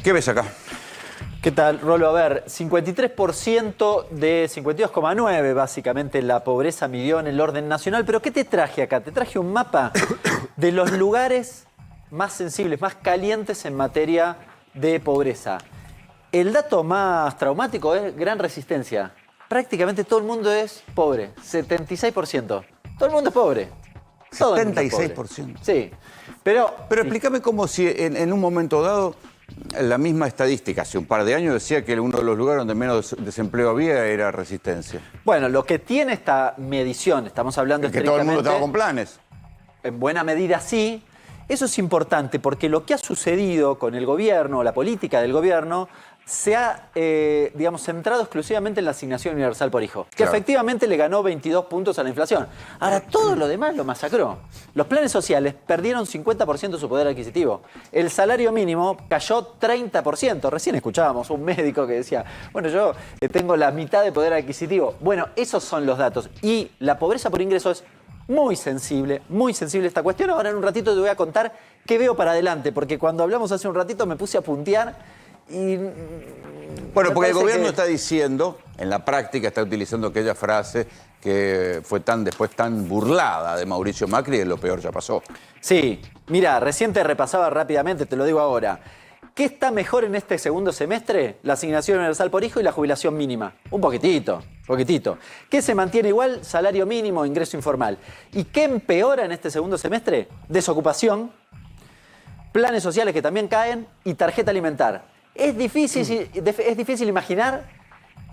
¿Qué ves acá? ¿Qué tal, Rolo? A ver, 53% de 52,9 básicamente la pobreza midió en el orden nacional. Pero ¿qué te traje acá? Te traje un mapa de los lugares más sensibles, más calientes en materia de pobreza. El dato más traumático es Gran Resistencia. Prácticamente todo el mundo es pobre, 76%. Todo el mundo es pobre. Todo el mundo es pobre. 76%. Sí, pero Explícame como si en un momento dado la misma estadística, hace un par de años, decía que uno de los lugares donde menos desempleo había era Resistencia. bueno, lo que tiene esta medición, estamos hablando Que todo el mundo estrictamente, estaba con planes. en buena medida sí. Eso es importante porque lo que ha sucedido con el gobierno, la política del gobierno, se ha, digamos, centrado exclusivamente en la asignación universal por hijo, que Claro. efectivamente le ganó 22 puntos a la inflación. Ahora, todo lo demás lo masacró. Los planes sociales perdieron 50% de su poder adquisitivo. El salario mínimo cayó 30%. Recién escuchábamos un médico que decía, bueno, yo tengo la mitad de poder adquisitivo. Bueno, esos son los datos. Y la pobreza por ingreso es muy sensible esta cuestión. Ahora en un ratito te voy a contar qué veo para adelante, porque cuando hablamos hace un ratito me puse a puntear y... Bueno, me porque el parece gobierno que- está diciendo, en la práctica está utilizando aquella frase que fue después tan burlada de Mauricio Macri, y lo peor ya pasó. Sí, mira, recién te repasaba rápidamente, te lo digo ahora. ¿Qué está mejor en este segundo semestre? La asignación universal por hijo y la jubilación mínima. Un poquitito, poquitito. ¿Qué se mantiene igual? Salario mínimo, ingreso informal. ¿Y qué empeora en este segundo semestre? Desocupación, planes sociales que también caen y tarjeta alimentar. Es difícil imaginar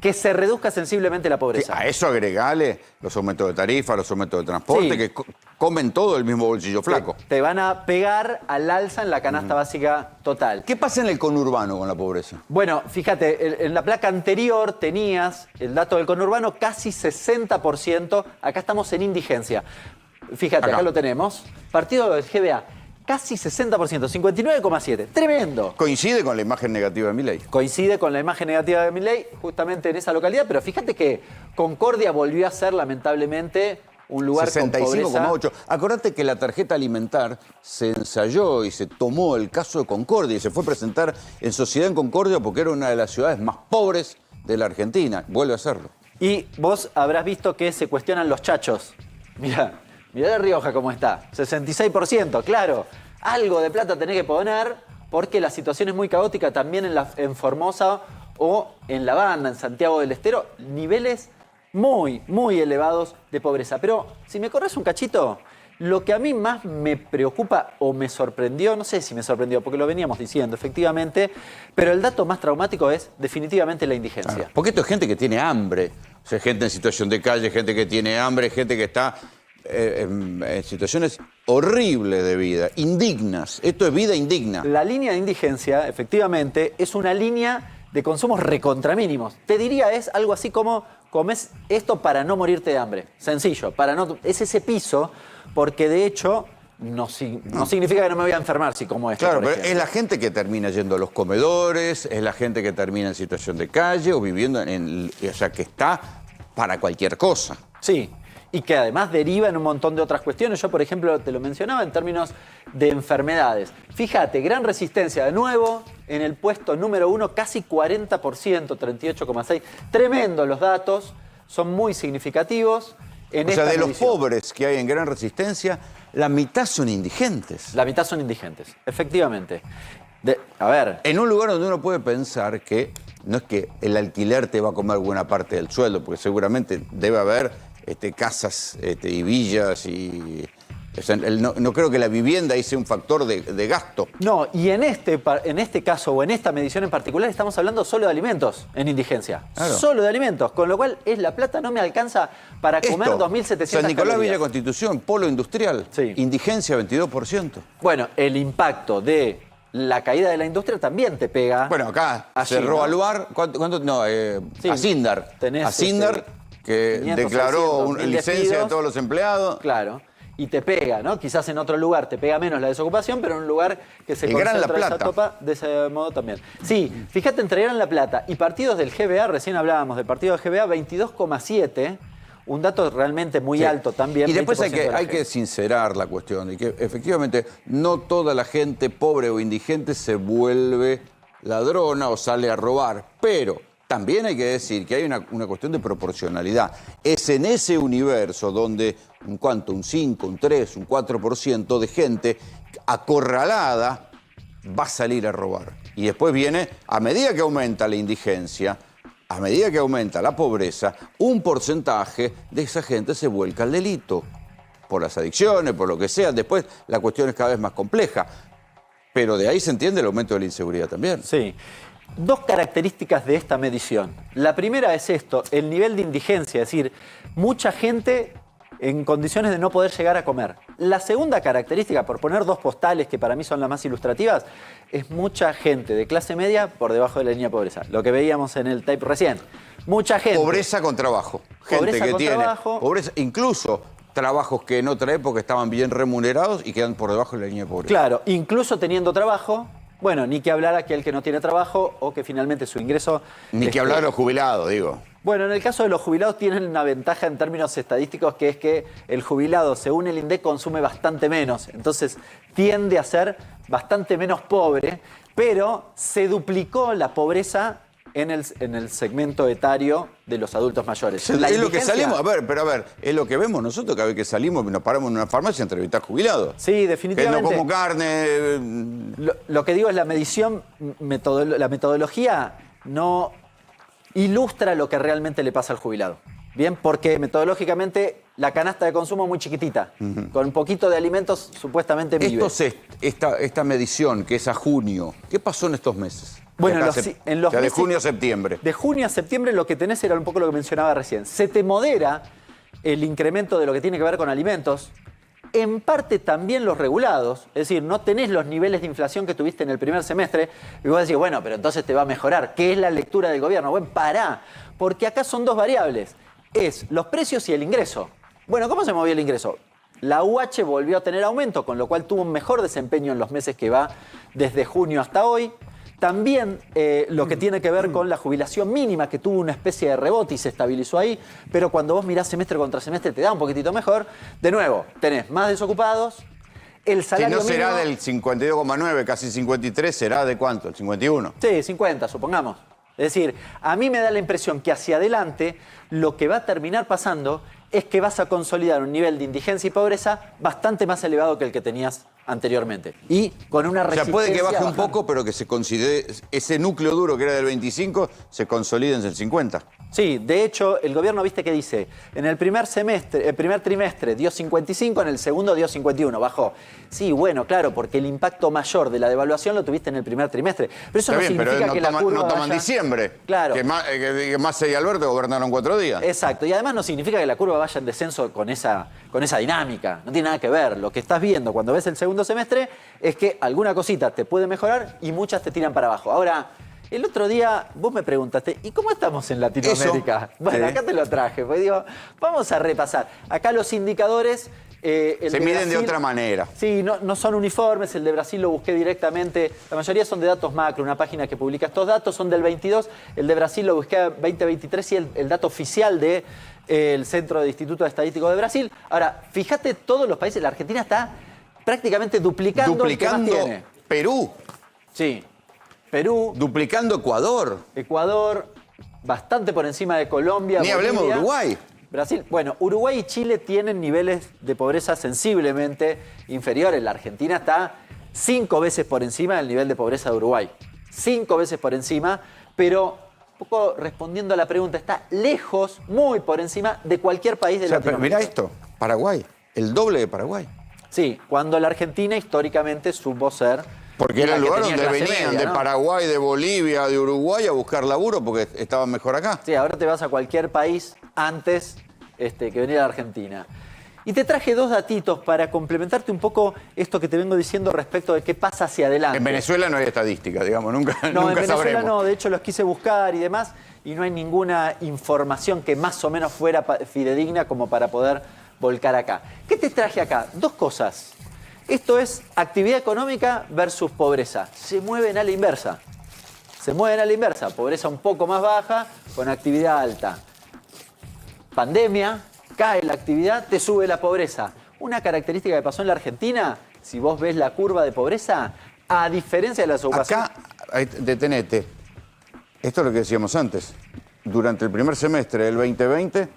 que se reduzca sensiblemente la pobreza. A eso agregale los aumentos de tarifa, los aumentos de transporte, Sí. que comen todo el mismo bolsillo flaco. Te van a pegar al alza en la canasta básica total. ¿Qué pasa en el conurbano con la pobreza? Bueno, fíjate, en la placa anterior tenías el dato del conurbano casi 60%. Acá estamos en indigencia. Fíjate, acá lo tenemos. Partido del GBA, casi 60%, 59,7%. Tremendo. Coincide con la imagen negativa de Milei. Coincide con la imagen negativa de Milei justamente en esa localidad, pero fíjate que Concordia volvió a ser lamentablemente un lugar con pobreza. 65,8. Acordate que la tarjeta alimentar se ensayó y se tomó el caso de Concordia y se fue a presentar en Sociedad en Concordia porque era una de las ciudades más pobres de la Argentina. Vuelve a hacerlo. Y vos habrás visto que se cuestionan los chachos. Mirá de Rioja cómo está. 66%, claro. Algo de plata tenés que poner porque la situación es muy caótica también en Formosa o en La Banda, en Santiago del Estero. Niveles muy, muy elevados de pobreza. Pero si me corres un cachito, lo que a mí más me preocupa o me sorprendió, no sé si me sorprendió porque lo veníamos diciendo efectivamente, pero el dato más traumático es definitivamente la indigencia. Claro, porque esto es gente que tiene hambre. O sea, gente en situación de calle, gente que tiene hambre, gente que está en situaciones horribles de vida, indignas. Esto es vida indigna. La línea de indigencia, efectivamente, es una línea de consumos recontramínimos. Te diría, es algo así como comes esto para no morirte de hambre. Sencillo, es ese piso, porque de hecho no significa que no me voy a enfermar si como esto. Claro, por pero ejemplo. es la gente que termina yendo a los comedores, es la gente que termina en situación de calle o viviendo o sea, que está para cualquier cosa. Sí, y que además deriva en un montón de otras cuestiones. Yo, por ejemplo, te lo mencionaba en términos de enfermedades. Fíjate, Gran Resistencia de nuevo, en el puesto número 1, casi 40%, 38,6%. Tremendo los datos, son muy significativos. O sea, de los pobres que hay en Gran Resistencia, la mitad son indigentes. La mitad son indigentes, efectivamente. A ver, En un lugar donde uno puede pensar que no es que el alquiler te va a comer buena parte del sueldo, porque seguramente debe haber casas y villas y... O sea, no creo que la vivienda ahí sea un factor de gasto. no, y en este caso o en esta medición en particular estamos hablando solo de alimentos en indigencia. Claro. Solo de alimentos, con lo cual la plata no me alcanza para comer 2.700 San Nicolás, calorías. Villa Constitución, polo industrial, Sí. indigencia 22%. Bueno, el impacto de la caída de la industria también te pega. Bueno, acá allí, cerró ¿no? Aluar, ¿cuánto? No, Sí. Asindar. Tenés, Asindar, que 500, declaró 600, una 1000 licencia de despidos. todos los empleados. Claro. Y te pega, ¿no? Quizás en otro lugar te pega menos la desocupación, pero en un lugar que se El Gran La concentra esa Plata. topa, de ese modo también. Sí, fíjate, entre Gran La Plata y partidos del GBA, recién hablábamos del partido del GBA, 22,7%, un dato realmente muy Sí. alto también. Y después 20% de la hay que gente. sincerar la cuestión y que efectivamente no toda la gente pobre o indigente se vuelve ladrona o sale a robar, pero también hay que decir que hay una cuestión de proporcionalidad. Es en ese universo donde un 5, un 3, un 4% de gente acorralada va a salir a robar. Y después viene, a medida que aumenta la indigencia, a medida que aumenta la pobreza, un porcentaje de esa gente se vuelca al delito. Por las adicciones, por lo que sea. Después la cuestión es cada vez más compleja. Pero de ahí se entiende el aumento de la inseguridad también. Sí. Dos características de esta medición. La primera es esto, el nivel de indigencia, es decir, mucha gente en condiciones de no poder llegar a comer. La segunda característica, por poner dos postales que para mí son las más ilustrativas, es mucha gente de clase media por debajo de la línea de pobreza. Lo que veíamos en el tape recién. Mucha gente. Pobreza con trabajo. Gente Pobreza que con tiene trabajo. pobreza, incluso trabajos que en otra época estaban bien remunerados y quedan por debajo de la línea de pobreza. Claro, incluso teniendo trabajo, bueno, ni que hablar aquel que no tiene trabajo o que finalmente su ingreso... Ni que hablar de los jubilados, digo. Bueno, en el caso de los jubilados tienen una ventaja en términos estadísticos, que es que el jubilado, según el INDEC, consume bastante menos. Entonces tiende a ser bastante menos pobre, pero se duplicó la pobreza en el segmento etario de los adultos mayores. Es lo que salimos, a ver, es lo que vemos nosotros cada vez que salimos, nos paramos en una farmacia a entrevistar jubilados. Sí, definitivamente. Que no como carne. Lo que digo es la medición, la metodología no ilustra lo que realmente le pasa al jubilado. Bien, porque metodológicamente la canasta de consumo es muy chiquitita. Con un poquito de alimentos supuestamente vive. Esta medición que es a junio, ¿qué pasó en estos meses? Bueno, en los meses, de junio a septiembre. De junio a septiembre lo que tenés era un poco lo que mencionaba recién. Se te modera el incremento de lo que tiene que ver con alimentos. En parte también los regulados, es decir, no tenés los niveles de inflación que tuviste en el primer semestre y vos decís, bueno, pero entonces te va a mejorar. ¿Qué es la lectura del gobierno? Bueno, pará, porque acá son dos variables. Es los precios y el ingreso. Bueno, ¿cómo se movió el ingreso? La UH volvió a tener aumento, con lo cual tuvo un mejor desempeño en los meses que va desde junio hasta hoy. También lo que tiene que ver con la jubilación mínima, que tuvo una especie de rebote y se estabilizó ahí, pero cuando vos mirás semestre contra semestre te da un poquitito mejor. De nuevo, tenés más desocupados, el salario Si no será mínimo, del 52,9, casi 53, ¿será de cuánto? ¿El 51? Sí, 50, supongamos. Es decir, a mí me da la impresión que hacia adelante lo que va a terminar pasando es que vas a consolidar un nivel de indigencia y pobreza bastante más elevado que el que tenías anteriormente. Y con una resistencia. O sea, puede que baje un bajando. poco, pero que se considere ese núcleo duro que era del 25 se consolide en el 50. Sí, de hecho, el gobierno, viste que dice, en el primer trimestre dio 55, en el segundo dio 51, bajó. Sí, bueno, claro, porque el impacto mayor de la devaluación lo tuviste en el primer trimestre. Pero eso Está no bien, significa pero que la curva no toman vaya... diciembre. Claro. Que Massa y Alberto gobernaron 4 días. Exacto, y además no significa que la curva vaya en descenso con esa dinámica. No tiene nada que ver. Lo que estás viendo cuando ves el segundo semestre es que alguna cosita te puede mejorar y muchas te tiran para abajo. Ahora, el otro día vos me preguntaste, ¿y cómo estamos en Latinoamérica? Eso, bueno, sí. acá te lo traje, pues digo, vamos a repasar. Acá los indicadores... se miden de otra manera. Sí, no son uniformes, el de Brasil lo busqué directamente, la mayoría son de datos macro, una página que publica estos datos, son del 22, el de Brasil lo busqué a 2023 y el dato oficial del Centro de Instituto Estadístico de Brasil. Ahora, fíjate todos los países, la Argentina está prácticamente duplicando el que más tiene. Perú. Sí, Perú, Duplicando Ecuador. Ecuador, bastante por encima de Colombia. Ni hablemos de Bolivia. Uruguay. Brasil, bueno, Uruguay y Chile tienen niveles de pobreza sensiblemente inferiores. La Argentina está 5 veces por encima del nivel de pobreza de Uruguay. 5 veces por encima, pero un poco respondiendo a la pregunta, está lejos, muy por encima de cualquier país de O sea, pero Latinoamérica. mirá esto, Paraguay, el doble de Paraguay. Sí, cuando la Argentina históricamente supo ser... Porque era el la que lugar tenía donde clase venían media, de ¿no? Paraguay, de Bolivia, de Uruguay a buscar laburo porque estaban mejor acá. Sí, ahora te vas a cualquier país antes que venir a la Argentina. Y te traje dos datitos para complementarte un poco esto que te vengo diciendo respecto de qué pasa hacia adelante. En Venezuela no hay estadística, digamos, nunca, No, en nunca Venezuela sabremos. no, de hecho los quise buscar y demás, y no hay ninguna información que más o menos fuera fidedigna como para poder volcar acá. ¿Qué te traje acá? Dos cosas. Esto es actividad económica versus pobreza. Se mueven a la inversa. Se mueven a la inversa. Pobreza un poco más baja con actividad alta. Pandemia, cae la actividad, te sube la pobreza. Una característica que pasó en la Argentina, si vos ves la curva de pobreza, a diferencia de la desocupación... Acá, ahí, detenete. Esto es lo que decíamos antes. Durante el primer semestre del 2020,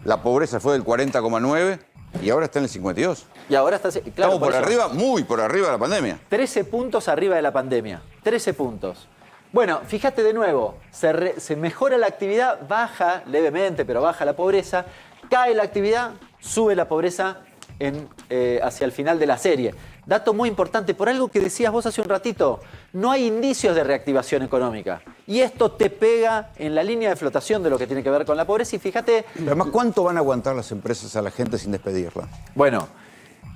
la pobreza fue del 40,9 y ahora está en el 52. Y ahora está... Claro, Estamos por eso, arriba, muy por arriba de la pandemia. 13 puntos arriba de la pandemia. 13 puntos. Bueno, fíjate de nuevo, se mejora la actividad, baja levemente, pero baja la pobreza, cae la actividad, sube la pobreza hacia el final de la serie. Dato muy importante, por algo que decías vos hace un ratito, no hay indicios de reactivación económica. Y esto te pega en la línea de flotación de lo que tiene que ver con la pobreza. Y fíjate... Además, ¿cuánto van a aguantar las empresas a la gente sin despedirla? Bueno,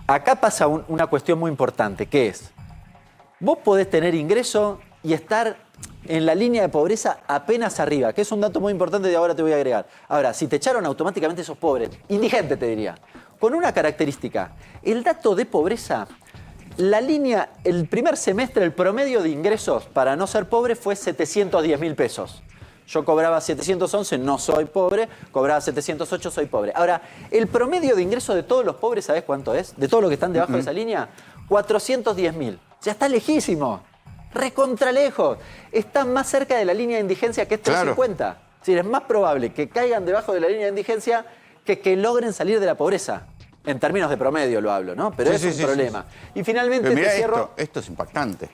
acá pasa una cuestión muy importante, que es, vos podés tener ingreso y estar en la línea de pobreza apenas arriba, que es un dato muy importante y ahora te voy a agregar. Ahora, si te echaron automáticamente sos pobre, indigente te diría, con una característica, el dato de pobreza, la línea, el primer semestre, el promedio de ingresos para no ser pobre fue 710.000 pesos. Yo cobraba 711, no soy pobre, cobraba 708, soy pobre. Ahora, el promedio de ingresos de todos los pobres, ¿sabés cuánto es? De todos los que están debajo de esa línea, 410.000. Ya está lejísimo. Recontra lejos. Están más cerca de la línea de indigencia que es 350. Claro. Es decir, es más probable que caigan debajo de la línea de indigencia que logren salir de la pobreza. En términos de promedio lo hablo, ¿no? Pero es un problema. Sí. Y finalmente pero mirá te cierro... Esto es impactante.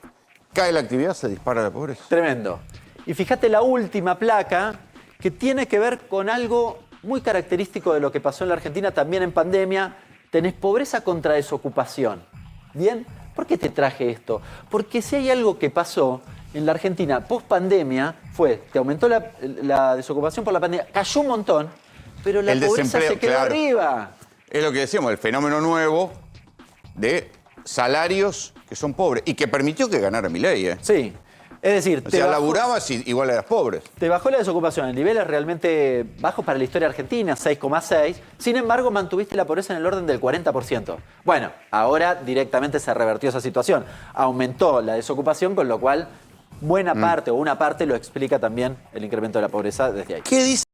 Cae la actividad, se dispara la pobreza. Tremendo. Y fíjate la última placa que tiene que ver con algo muy característico de lo que pasó en la Argentina también en pandemia. Tenés pobreza contra desocupación. ¿Bien? ¿Por qué te traje esto? Porque si hay algo que pasó en la Argentina post-pandemia fue que aumentó la desocupación por la pandemia, cayó un montón, pero la pobreza se quedó arriba. Es lo que decíamos, el fenómeno nuevo de salarios que son pobres y que permitió que ganara Milei, ¿eh? Sí. Es decir, o sea, laburabas y igual eras pobre. Te bajó la desocupación en niveles realmente bajos para la historia argentina, 6,6. Sin embargo, mantuviste la pobreza en el orden del 40%. Bueno, ahora directamente se revertió esa situación. Aumentó la desocupación, con lo cual buena parte o una parte lo explica también el incremento de la pobreza desde ahí. ¿Qué dice?